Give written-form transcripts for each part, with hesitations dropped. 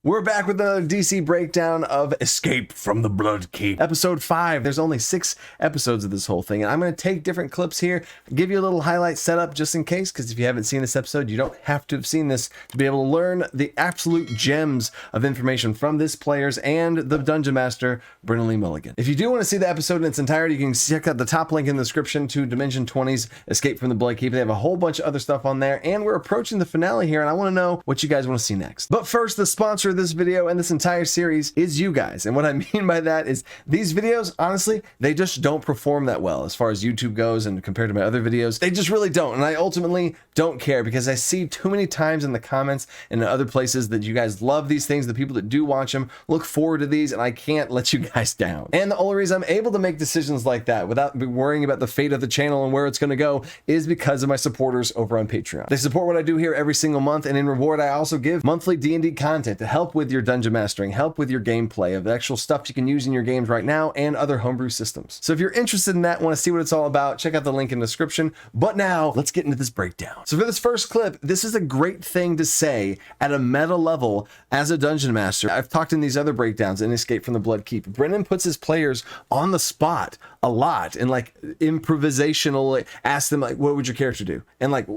We're back with another DC breakdown of Escape from the Bloodkeep. Episode 5. There's only 6 episodes of this whole thing, and I'm going to take different clips here, give you a little highlight setup just in case, because if you haven't seen this episode, you don't have to have seen this to be able to learn the absolute gems of information from this players and the Dungeon Master, Brennan Lee Mulligan. If you do want to see the episode in its entirety, you can check out the top link in the description to Dimension 20's Escape from the Bloodkeep. They have a whole bunch of other stuff on there, and we're approaching the finale here, and I want to know what you guys want to see next. But first, the sponsor of this video and this entire series is you guys. And what I mean by that is these videos, honestly, they just don't perform that well as far as YouTube goes, and compared to my other videos, they just really don't. And I ultimately don't care because I see too many times in the comments and in other places that you guys love these things. The people that do watch them look forward to these, and I can't let you guys down. And the only reason I'm able to make decisions like that without worrying about the fate of the channel and where it's going to go is because of my supporters over on Patreon. They support what I do here every single month, and in reward, I also give monthly D&D content to help with your dungeon mastering, help with your gameplay of the actual stuff you can use in your games right now and other homebrew systems. So if you're interested in that, want to see what it's all about, check out the link in the description. But now let's get into this breakdown. So for this first clip, this is a great thing to say at a meta level as a dungeon master. I've talked in these other breakdowns in Escape from the Bloodkeep. Brennan puts his players on the spot a lot and like improvisational, ask them like, what would your character do? And like, you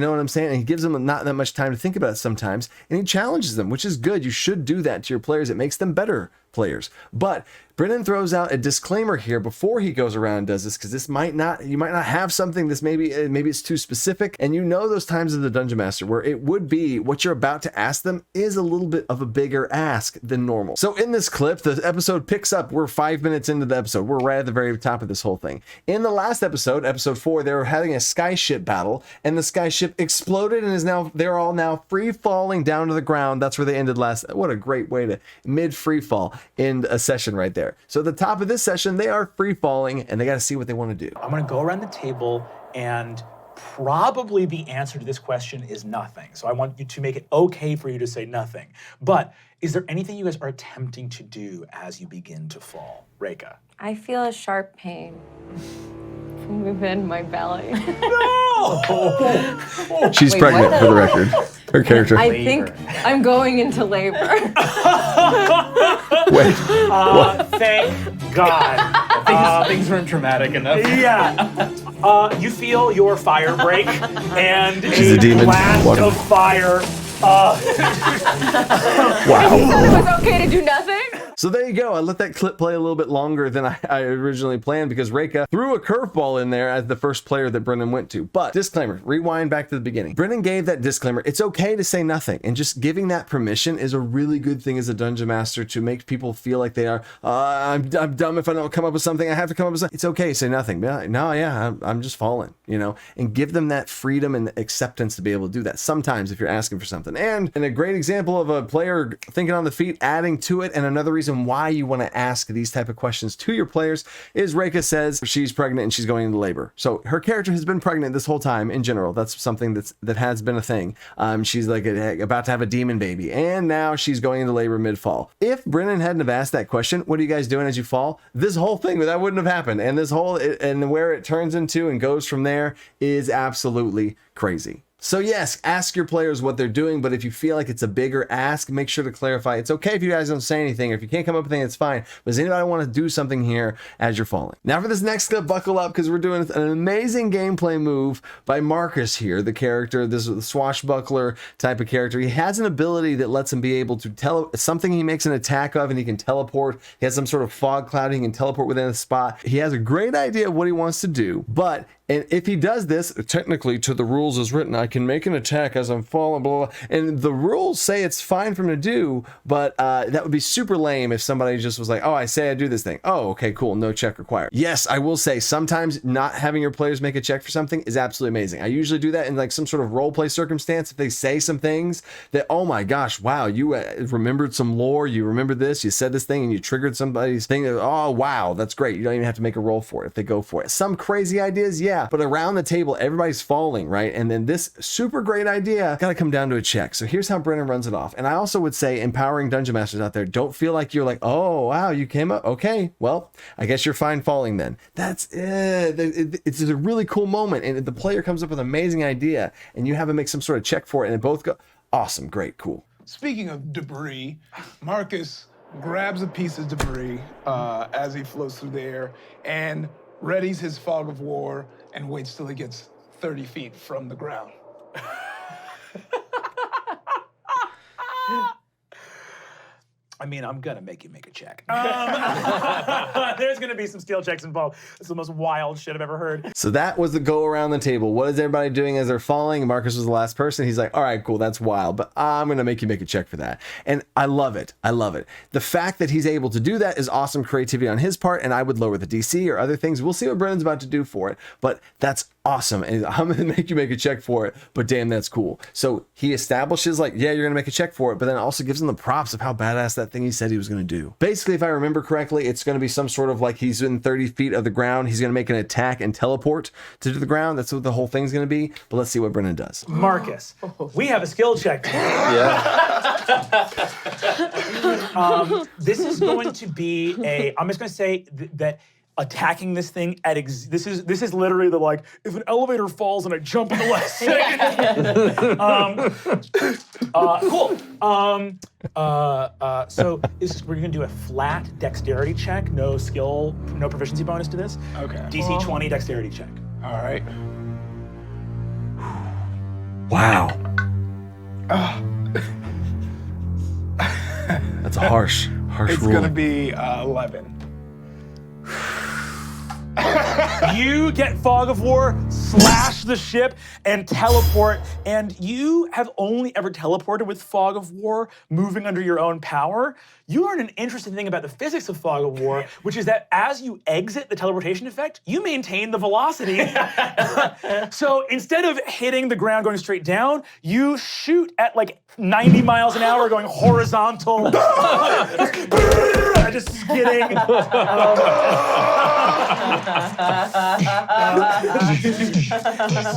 know what I'm saying? And he gives them not that much time to think about it sometimes, and he challenges them, which is good. You should do that to your players. It makes them better players. But Brennan throws out a disclaimer here before he goes around and does this, because this might not, you might not have something this maybe it's too specific, and you know those times of the Dungeon Master where it would be what you're about to ask them is a little bit of a bigger ask than normal. So in this clip, the episode picks up. We're 5 minutes into the episode. We're right at the very top of this whole thing. In the last episode, episode 4, they were having a skyship battle, and the skyship exploded and is now, they're all now free falling down to the ground. That's where they ended last. What a great way to mid free fall end a session right there. So at the top of this session, they are free falling and they got to see what they want to do. I'm going to go around the table, and probably the answer to this question is nothing. So I want you to make it okay for you to say nothing. But is there anything you guys are attempting to do as you begin to fall? Reika. I feel a sharp pain from within my belly. No! She's Wait, pregnant, what? for the record. Her character. I think I'm going into labor. Wait. Thank God. Things weren't traumatic enough. Yeah. You feel your fire break, and She's a demon. blast of fire. Wow. You said it was okay to do nothing? So there you go. I let that clip play a little bit longer than I originally planned because Reika threw a curveball in there as the first player that Brennan went to. But disclaimer, rewind back to the beginning. Brennan gave that disclaimer. It's okay to say nothing, and just giving that permission is a really good thing as a dungeon master to make people feel like they are, I'm dumb if I don't come up with something. I have to come up with something. It's okay, say nothing. No, yeah, I'm just falling, you know, and give them that freedom and acceptance to be able to do that sometimes if you're asking for something. And a great example of a player thinking on the feet, adding to it, and another reason why you want to ask these type of questions to your players is Reika says she's pregnant and she's going into labor. So her character has been pregnant this whole time in general. That's something that has been a thing. She's like about to have a demon baby, and now she's going into labor mid-fall. If Brennan hadn't have asked that question, what are you guys doing as you fall? This whole thing, that wouldn't have happened. And this whole, and where it turns into and goes from there is absolutely crazy. So yes, ask your players what they're doing, but if you feel like it's a bigger ask, make sure to clarify. It's okay if you guys don't say anything, or if you can't come up with anything, it's fine. But does anybody want to do something here as you're falling? Now for this next clip, buckle up, because we're doing an amazing gameplay move by Marcus here, the character. This is the swashbuckler type of character. He has an ability that lets him be able to tell something he makes an attack of, and he can teleport. He has some sort of fog cloud. He can teleport within a spot. He has a great idea of what he wants to do, but and if he does this, technically to the rules as written, I can make an attack as I'm falling, blah, blah, and the rules say it's fine for him to do, but that would be super lame if somebody just was like, oh, I say I do this thing. Oh, okay, cool, no check required. Yes, I will say sometimes not having your players make a check for something is absolutely amazing. I usually do that in like some sort of role play circumstance. If they say some things that, oh my gosh, wow, you remembered some lore, you remembered this, you said this thing, and you triggered somebody's thing. Oh, wow, that's great. You don't even have to make a roll for it if they go for it. Some crazy ideas, yeah. But around the table, everybody's falling, right? And then this super great idea got to come down to a check. So here's how Brennan runs it off. And I also would say, empowering dungeon masters out there, don't feel like you're like, oh, wow, you came up. Okay, well, I guess you're fine falling then. That's it's a really cool moment. And the player comes up with an amazing idea and you have to make some sort of check for it, and they both go, awesome, great, cool. speaking of debris, Marcus grabs a piece of debris as he floats through the air and readies his fog of war and waits till he gets 30 feet from the ground. I mean, I'm gonna make you make a check. There's gonna be some skill checks involved. It's the most wild shit I've ever heard. So that was the go around the table. What is everybody doing as they're falling? Marcus was the last person. He's like, all right, cool, that's wild, but I'm gonna make you make a check for that. And I love it. I love it. The fact that he's able to do that is awesome creativity on his part, and I would lower the DC or other things. We'll see what Brennan's about to do for it, but that's awesome. And I'm gonna make you make a check for it, but damn, that's cool. So he establishes like, yeah, you're gonna make a check for it, but then also gives him the props of how badass that thing he said he was gonna do. Basically, if I remember correctly, it's gonna be some sort of like he's in 30 feet of the ground. He's gonna make an attack and teleport to the ground. That's what the whole thing's gonna be. But let's see what Brennan does. Marcus, we have a skill check. This is going to be I'm just gonna say that attacking this thing at this is literally the like, if an elevator falls and I jump in the last second. Cool. So we're gonna do a flat dexterity check, no skill, no proficiency bonus to this. Okay. DC 20 dexterity check. All right. Wow. That's a harsh It's rule. gonna be 11. You get fog of war, slash the ship, and teleport. And you have only ever teleported with fog of war, moving under your own power. You learn an interesting thing about the physics of fog of war, which is that as you exit the teleportation effect, you maintain the velocity. So instead of hitting the ground going straight down, you shoot at like 90 miles an hour going horizontal. Just skidding.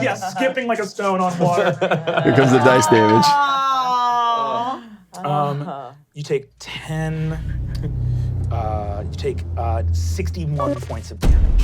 Yeah, skipping like a stone on water. Here comes the dice damage. You take 61 points of damage.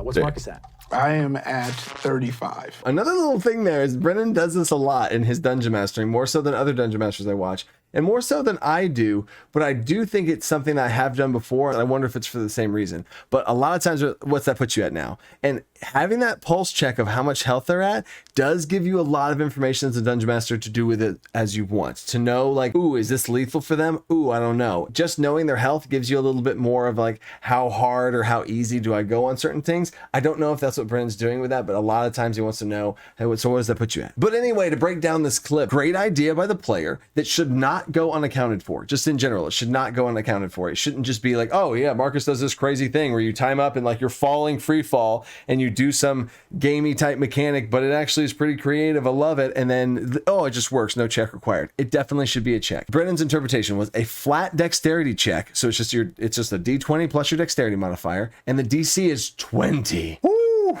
What's Marcus at? I am at 35. Another little thing there is Brennan does this a lot in his dungeon mastering, more so than other dungeon masters I watch, and more so than I do, but I do think it's something I have done before, and I wonder if it's for the same reason. But a lot of times, what's that put you at now? And having that pulse check of how much health they're at does give you a lot of information as a dungeon master to do with it as you want. To know like, ooh, is this lethal for them? Ooh, I don't know. Just knowing their health gives you a little bit more of like, how hard or how easy do I go on certain things? I don't know if that's what Brennan's doing with that, but a lot of times he wants to know, hey, so what does that put you at? But anyway, to break down this clip, great idea by the player that should not go unaccounted for. Just in general, it should not go unaccounted for. It shouldn't just be like, oh yeah, Marcus does this crazy thing where you time up and like you're falling free fall and you do some gamey type mechanic, but it actually is pretty creative. I love it. And then, oh, it just works. No check required. It definitely should be a check. Brennan's interpretation was a flat dexterity check. So it's just a D20 plus your dexterity modifier. And the DC is 20. Woo!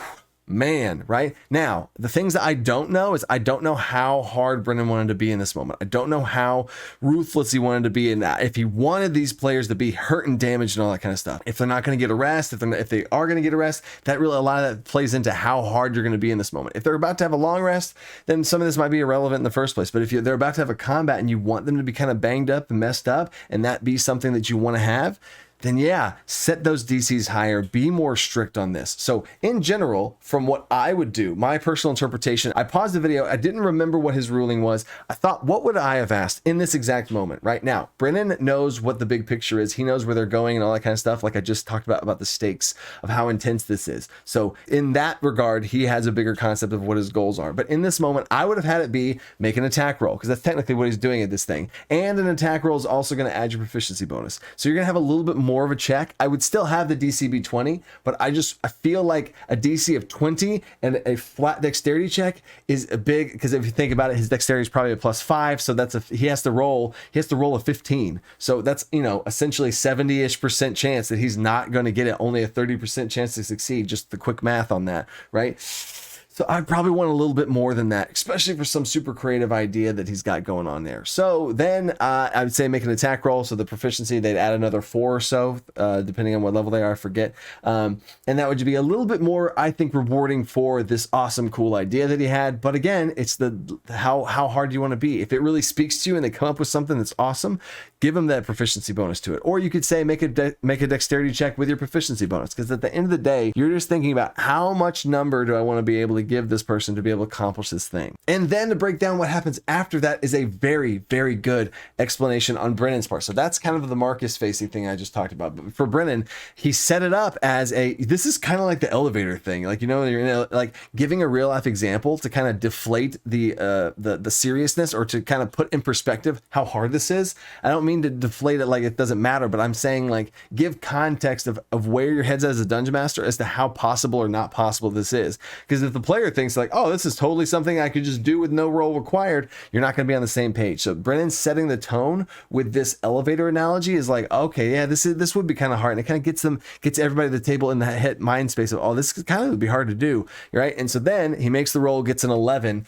Man, right? Now, the things that I don't know is I don't know how hard Brennan wanted to be in this moment. I don't know how ruthless he wanted to be in that. If he wanted these players to be hurt and damaged and all that kind of stuff. If they're not going to get a rest, if they are going to get a rest, that really, a lot of that plays into how hard you're going to be in this moment. If they're about to have a long rest, then some of this might be irrelevant in the first place. But if they're about to have a combat and you want them to be kind of banged up and messed up, and that be something that you want to have, then yeah, set those DCs higher, be more strict on this. So in general, from what I would do, my personal interpretation, I paused the video, I didn't remember what his ruling was. I thought, what would I have asked in this exact moment right now? Brennan knows what the big picture is. He knows where they're going and all that kind of stuff. Like I just talked about the stakes of how intense this is. So in that regard, he has a bigger concept of what his goals are. But in this moment, I would have had it be make an attack roll, because that's technically what he's doing at this thing. And an attack roll is also going to add your proficiency bonus. So you're going to have a little bit more of a check. I would still have the DC be 20, but I feel like a DC of 20 and a flat dexterity check is a big, because if you think about it, his dexterity is probably a +5, so he has to roll a 15. So that's, essentially 70-ish% chance that he's not going to get it, only a 30% chance to succeed. Just the quick math on that, right? So I probably want a little bit more than that, especially for some super creative idea that he's got going on there. So then I would say make an attack roll. So the proficiency, they'd add another 4 or so, depending on what level they are, I forget. And that would be a little bit more, I think, rewarding for this awesome, cool idea that he had. But again, it's the how hard do you want to be? If it really speaks to you and they come up with something that's awesome, give them that proficiency bonus to it. Or you could say make a dexterity check with your proficiency bonus, because at the end of the day, you're just thinking about how much number do I want to be able to give this person to be able to accomplish this thing. And then to break down what happens after that is a very, very good explanation on Brennan's part. So that's kind of the Marcus facing thing I just talked about. But for Brennan, he set it up as this is kind of like the elevator thing. Like, you're in like giving a real life example to kind of deflate the seriousness, or to kind of put in perspective how hard this is. I don't mean to deflate it like it doesn't matter, but I'm saying like give context of where your head's at as a dungeon master as to how possible or not possible this is. Because if the player thinks like, oh, this is totally something I could just do with no roll required, you're not going to be on the same page. So Brennan's setting the tone with this elevator analogy is like, okay, yeah, this would be kind of hard, and it kind of gets everybody at the table in that head mind space of, oh, this kind of would be hard to do, right? And so then he makes the roll, gets an 11.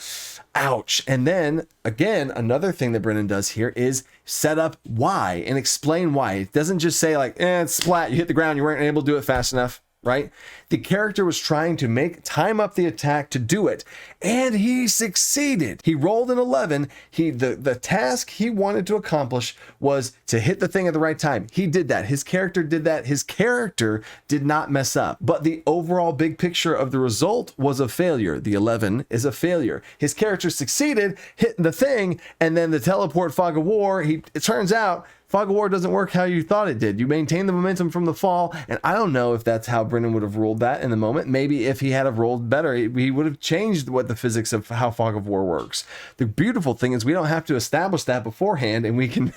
Ouch. And then again, another thing that Brennan does here is set up why and explain why. It doesn't just say like, it's splat, you hit the ground, you weren't able to do it fast enough, right? The character was trying to time up the attack to do it, and he succeeded. He rolled an 11. The task he wanted to accomplish was to hit the thing at the right time. He did that. His character did that. His character did not mess up. But the overall big picture of the result was a failure. The 11 is a failure. His character succeeded, hit the thing, and then the teleport fog of war, it turns out Fog of War doesn't work how you thought it did. You maintain the momentum from the fall, and I don't know if that's how Brennan would have ruled that in the moment. Maybe if he had have rolled better, he would have changed what the physics of how Fog of War works. The beautiful thing is we don't have to establish that beforehand, and we can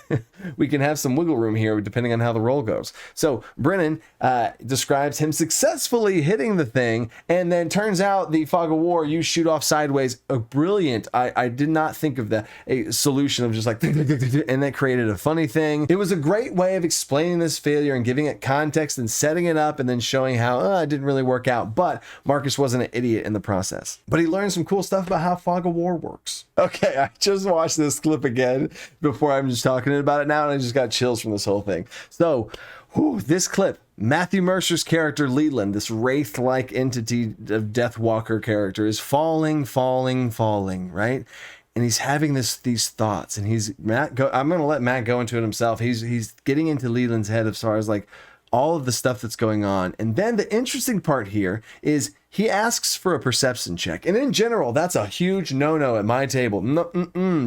we can have some wiggle room here depending on how the roll goes. So Brennan describes him successfully hitting the thing, and then turns out the Fog of War, you shoot off sideways. Brilliant. I did not think of a solution of just like, and that created a funny thing. It was a great way of explaining this failure and giving it context and setting it up and then showing how it didn't really work out. But Marcus wasn't an idiot in the process. But he learned some cool stuff about how Fog of War works. Okay, I just watched this clip again before. I'm just talking about it now, and I just got chills from this whole thing. So, this clip, Matthew Mercer's character Leiland, this wraith-like entity of Deathwalker character, is falling, right? And he's having these thoughts, and I'm going to let Matt go into it himself. He's getting into Leiland's head as far as like all of the stuff that's going on. And then the interesting part here is he asks for a perception check. And in general, that's a huge no-no at my table. No,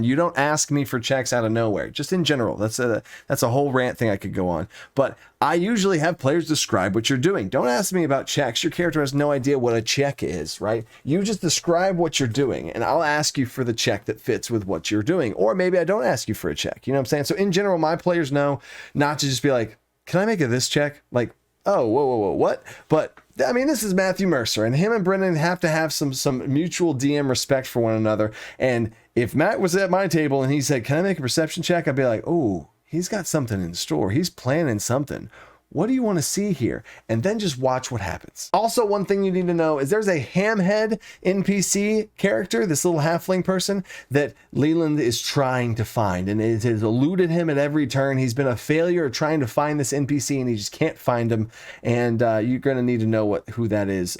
you don't ask me for checks out of nowhere. Just in general, that's a whole rant thing I could go on. But I usually have players describe what you're doing. Don't ask me about checks. Your character has no idea what a check is, right? You just describe what you're doing, and I'll ask you for the check that fits with what you're doing. Or maybe I don't ask you for a check. You know what I'm saying? So in general, my players know not to just be like, can I make this check? Like, oh, whoa, what? But I mean, this is Matthew Mercer, and him and Brennan have to have some mutual DM respect for one another. And if Matt was at my table and he said, can I make a perception check? I'd be like, oh, he's got something in store. He's planning something. What do you want to see here? And then just watch what happens. Also, one thing you need to know is there's a hamhead NPC character, this little halfling person that Leiland is trying to find. And it has eluded him at every turn. He's been a failure trying to find this NPC, and he just can't find him. And you're going to need to know who that is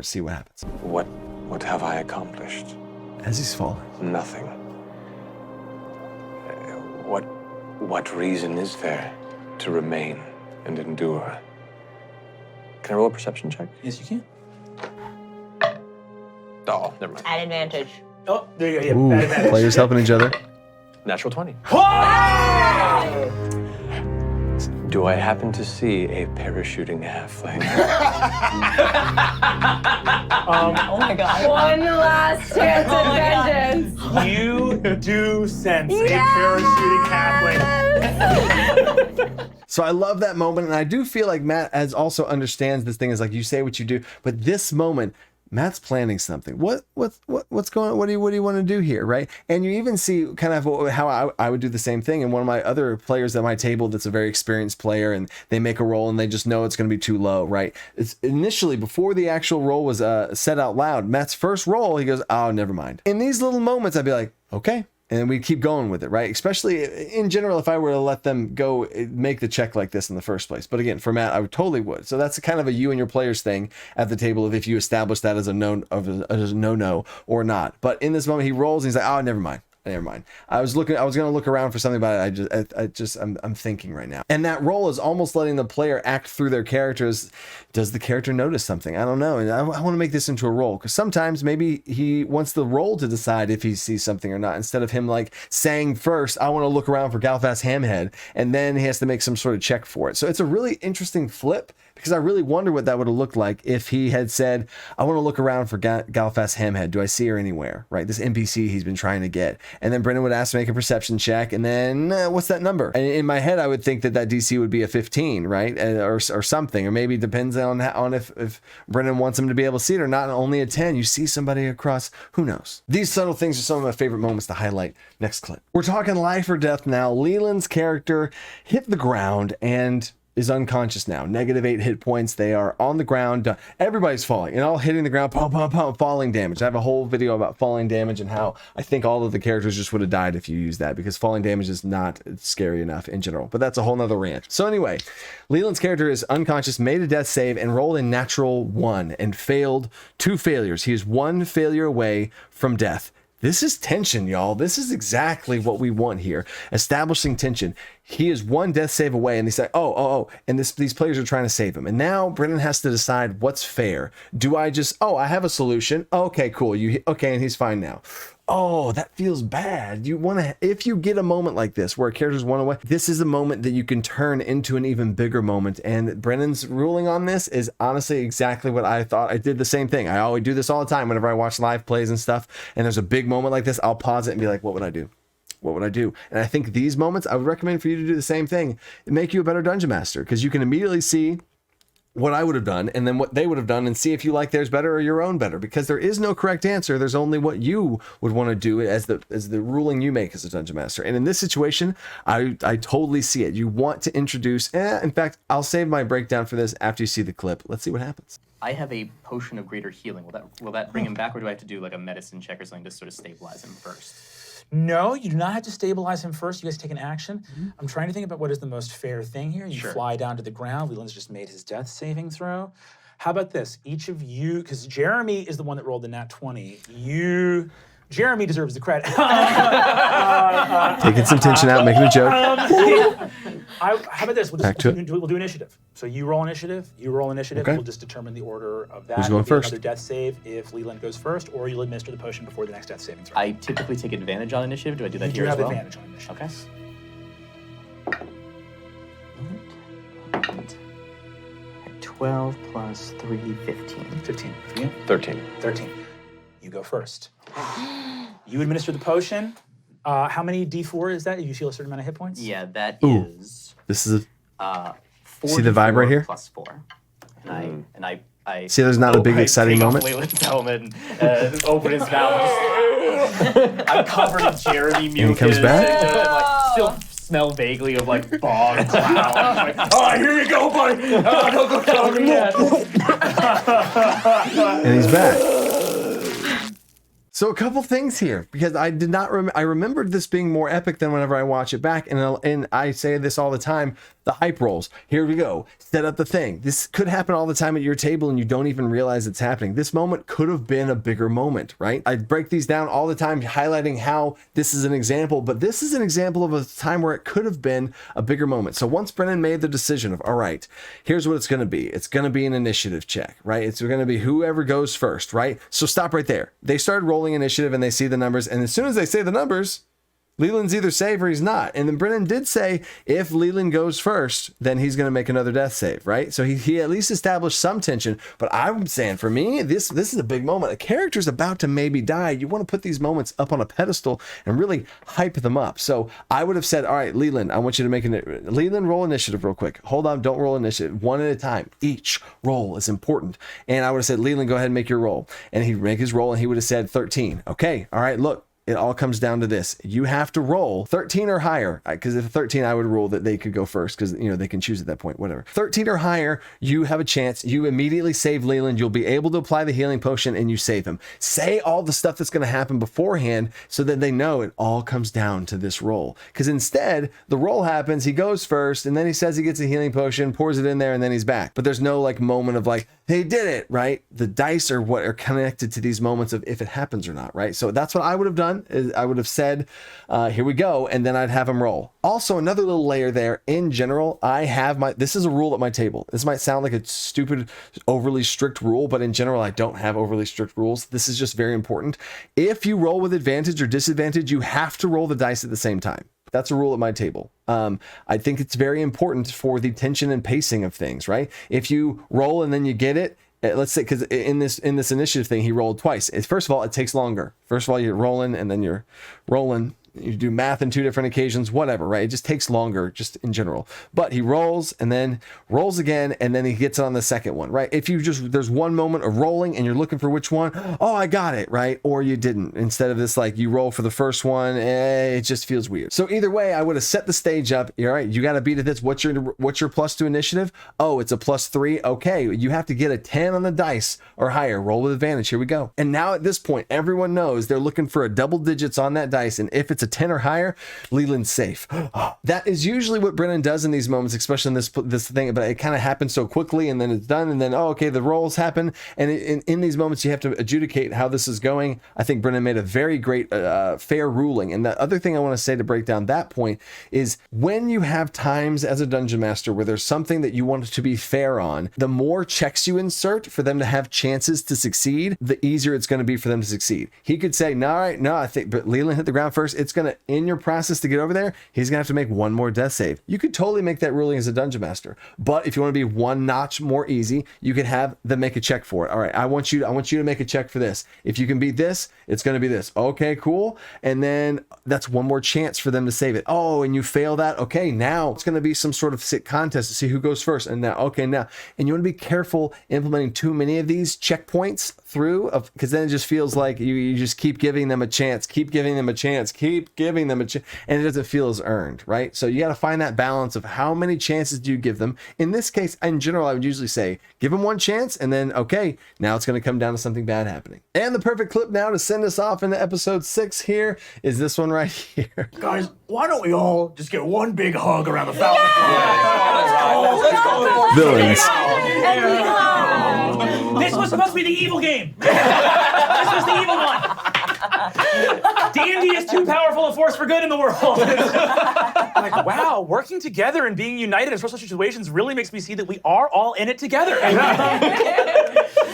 see what happens. What have I accomplished? As he's falling. Nothing. What reason is there to remain and endure? Can I roll a perception check? Yes, you can. Oh, never mind. At advantage. Oh, there you go. Yeah, Ooh, bad advantage. players helping each other. Natural 20. Oh! Do I happen to see a parachuting halfling? Oh my god. One last chance at vengeance. You do sense a parachuting halfling. So I love that moment, and I do feel like Matt also understands this thing is like you say what you do, but this moment, Matt's planning something. What's going on? What do you want to do here, right? And you even see kind of how I would do the same thing. And one of my other players at my table that's a very experienced player, and they make a roll and they just know it's going to be too low, right? It's initially, before the actual roll was said out loud, Matt's first roll, he goes, oh, never mind. In these little moments, I'd be like, okay. And we keep going with it, right? Especially in general, if I were to let them go make the check like this in the first place. But again, for Matt, I totally would. So that's kind of a you and your players thing at the table of if you establish that as a no or not. But in this moment, he rolls and he's like, oh, never mind. Never mind. I was going to look around for something, but I'm thinking right now. And that roll is almost letting the player act through their characters. Does the character notice something? I don't know. And I want to make this into a roll, because sometimes maybe he wants the roll to decide if he sees something or not, instead of him like saying first, I want to look around for Galfast Hamhead, and then he has to make some sort of check for it. So it's a really interesting flip, because I really wonder what that would have looked like if he had said, I want to look around for Galfast Hamhead. Do I see her anywhere? Right? This NPC he's been trying to get. And then Brennan would ask to make a perception check. And then what's that number? And in my head, I would think that DC would be a 15, right? Or something. Or maybe it depends on if Brennan wants him to be able to see it or not. And only a 10. You see somebody across. Who knows? These subtle things are some of my favorite moments to highlight. Next clip. We're talking life or death now. Leiland's character hit the ground and is unconscious now. -8 hit points. They are on the ground. Everybody's falling and all hitting the ground. Pum, pum, pum, falling damage. I have a whole video about falling damage and how I think all of the characters just would have died if you use that, because falling damage is not scary enough in general. But that's a whole nother rant. So anyway, Leiland's character is unconscious, made a death save, and rolled a natural 1 and failed 2 failures. He is 1 failure away from death. This is tension, y'all. This is exactly what we want here. Establishing tension. He is 1 death save away, and they say, oh. And these players are trying to save him. And now Brennan has to decide what's fair. Do I just, I have a solution. Okay, cool. Okay, and he's fine now. Oh, that feels bad. You want to, if you get a moment like this where a character's 1 away, this is a moment that you can turn into an even bigger moment. And Brennan's ruling on this is honestly exactly what I thought. I did the same thing. I always do this all the time whenever I watch live plays and stuff. And there's a big moment like this, I'll pause it and be like, what would I do? What would I do? And I think these moments, I would recommend for you to do the same thing. Make you a better dungeon master, because you can immediately see what I would have done and then what they would have done, and see if you like theirs better or your own better, because there is no correct answer. There's only what you would want to do as the ruling you make as a dungeon master. And in this situation, I totally see it. You want to introduce, in fact, I'll save my breakdown for this after you see the clip. Let's see what happens. I have a potion of greater healing. Will that bring him back, or do I have to do like a medicine check or something to sort of stabilize him first? No, you do not have to stabilize him first. You guys take an action. I'm trying to think about what is the most fair thing here. You fly down to the ground. Leiland's just made his death saving throw. How about this? Each of you, because Jeremy is the one that rolled the nat 20. Jeremy deserves the credit. Taking some tension out, making a joke. How about this? We'll do initiative. So you roll initiative, Okay. We'll just determine the order of that. Who's going first? Another death save if Leiland goes first, or you'll administer the potion before the next death saving throw. I typically take advantage on initiative. Do I do that here as well? You do have advantage on initiative. Okay. 12 plus 3, 15. 15. For you? 13. 13. You go first. You administer the potion. How many D4 is that? You feel a certain amount of hit points? Yeah, that Ooh. is. This is 4 See the vibe right here? Plus 4. And I See, there's not a big exciting moment? Leiland's helmet, open his mouth. I'm covered in Jeremy mucus. And he comes back? And, still smell vaguely of like bog and cloud. Like, here you go, buddy. Don't go talking yet. And he's back. So a couple things here, because I did not I remembered this being more epic than whenever I watch it back, and I say this all the time, the hype rolls. Here we go. Set up the thing. This could happen all the time at your table and you don't even realize it's happening. This moment could have been a bigger moment, right? I break these down all the time, highlighting how this is an example, but this is an example of a time where it could have been a bigger moment. So once Brennan made the decision of, all right, here's what it's going to be. It's going to be an initiative check, right? It's going to be whoever goes first, right? So stop right there. They started rolling initiative and they see the numbers, and as soon as they say the numbers, Leiland's either safe or he's not. And then Brennan did say if Leiland goes first, then he's going to make another death save, right? So he at least established some tension. But I'm saying for me, this is a big moment. A character's about to maybe die. You want to put these moments up on a pedestal and really hype them up. So I would have said, all right, Leiland, I want you to make Leiland, roll initiative real quick. Hold on, don't roll initiative. One at a time. Each roll is important. And I would have said, Leiland, go ahead and make your roll. And he'd make his roll and he would have said 13. Okay, all right, look. It all comes down to this. You have to roll 13 or higher, because if 13, I would rule that they could go first because, you know, they can choose at that point, whatever. 13 or higher, you have a chance. You immediately save Leiland. You'll be able to apply the healing potion and you save him. Say all the stuff that's going to happen beforehand so that they know it all comes down to this roll. Because instead, the roll happens, he goes first, and then he says he gets a healing potion, pours it in there, and then he's back. But there's no like moment of like, they did it, right? The dice are what are connected to these moments of if it happens or not, right? So that's what I would have done. Is I would have said, here we go, and then I'd have him roll. Also, another little layer there. In general, I have this is a rule at my table. This might sound like a stupid, overly strict rule, but in general, I don't have overly strict rules. This is just very important. If you roll with advantage or disadvantage, you have to roll the dice at the same time. That's a rule at my table. I think it's very important for the tension and pacing of things, right? If you roll and then you get it, let's say, because in this initiative thing, he rolled twice. First of all, it takes longer. First of all, you're rolling and then you're rolling. You do math in 2 different occasions, whatever, right? It just takes longer, just in general. But he rolls and then rolls again, and then he gets on the second one, right? If you there's one moment of rolling and you're looking for which one, oh, I got it, right? Or you didn't. Instead of this, like you roll for the first one, it just feels weird. So either way, I would have set the stage up. All right, you got to beat at this. What's your +2 initiative? Oh, it's a +3. Okay, you have to get a 10 on the dice or higher. Roll with advantage. Here we go. And now at this point, everyone knows they're looking for a double digits on that dice, and if it's a 10 or higher, Leiland's safe. That is usually what Brennan does in these moments, especially in this thing, but it kind of happens so quickly and then it's done, and then, oh, okay, the rolls happen. And in these moments, you have to adjudicate how this is going. I think Brennan made a very great, fair ruling. And the other thing I want to say to break down that point is when you have times as a dungeon master where there's something that you want to be fair on, the more checks you insert for them to have chances to succeed, the easier it's going to be for them to succeed. He could say, no, all right, no, I think, but Leiland hit the ground first. It's going to, in your process to get over there, he's gonna have to make one more death save. You could totally make that ruling as a dungeon master, but if you want to be one notch more easy, you could have them make a check for it. All right, I want you to make a check for this. If you can beat this, it's going to be this. Okay, cool. And then that's one more chance for them to save it. Oh, and you fail that. Okay, now it's going to be some sort of sick contest to see who goes first. And now, okay, now, and you want to be careful implementing too many of these checkpoints through, because then it just feels like you just keep giving them a chance, keep giving them a chance, and it doesn't feel as earned, right? So you got to find that balance of how many chances do you give them. In this case, in general, I would usually say give them one chance, and then okay, now it's going to come down to something bad happening. And the perfect clip now to send us off into episode 6 here is this one right here. Guys, why don't we all just get one big hug around the fountain? Villains. This was supposed to be the evil game. This was the evil one. D&D is too powerful a force for good in the world. Like, wow, working together and being united in social situations really makes me see that we are all in it together.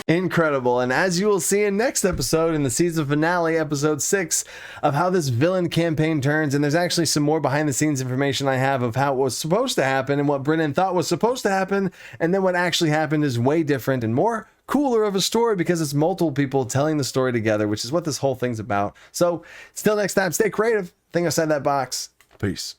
Incredible. And as you will see in next episode, in the season finale, episode 6, of how this villain campaign turns, and there's actually some more behind the scenes information I have of how it was supposed to happen and what Brennan thought was supposed to happen, and then what actually happened is way different and more cooler of a story because it's multiple people telling the story together, which is what this whole thing's about. So, till next time, stay creative. Think outside that box. Peace.